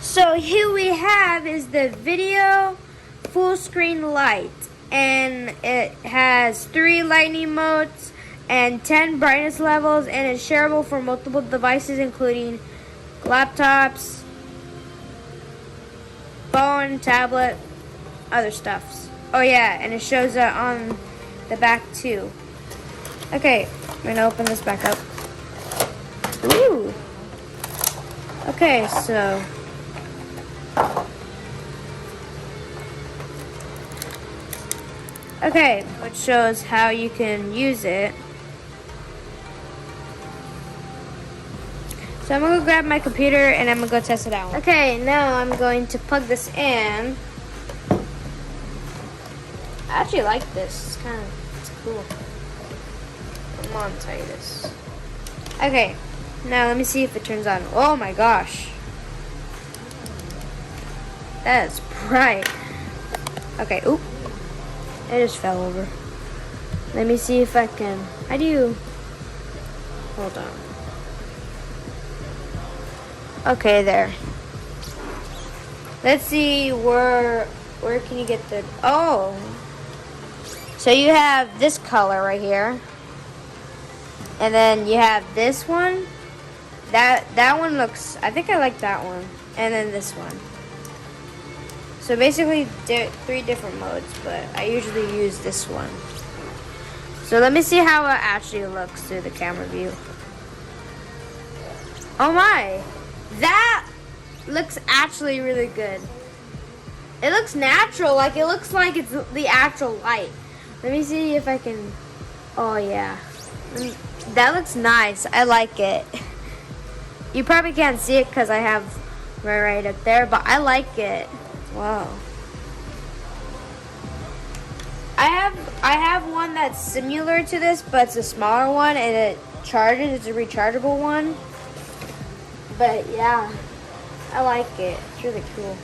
So here we have is the video full screen light, and it has 3 lighting modes and 10 brightness levels, and it's shareable for multiple devices including laptops, phone, tablet, other stuffs. Oh yeah, and it shows that on the back too. Okay, I'm gonna open this back up. Ooh. Okay, so which shows how you can use it. So I'm gonna go grab my computer and I'm gonna go test it out. Okay, now I'm going to plug this in. I actually like this. It's cool. Come on, Titus. Okay, now let me see if it turns on. Oh my gosh. That is bright. Okay, oop. It just fell over. Let me see if I can. How do you? Hold on. Okay, there. Let's see where can you get the? Oh. So you have this color right here, and then you have this one. That one looks. I think I like that one, and then this one. So basically 3 different modes, but I usually use this one. So let me see how it actually looks through the camera view. Oh my, that looks actually really good. It looks natural, like it looks like it's the actual light. Let me see if I can, oh yeah. That looks nice, I like it. You probably can't see it because I have right up there, but I like it. Wow. I have one that's similar to this, but it's a smaller one and it charges. It's a rechargeable one. But yeah, I like it. It's really cool.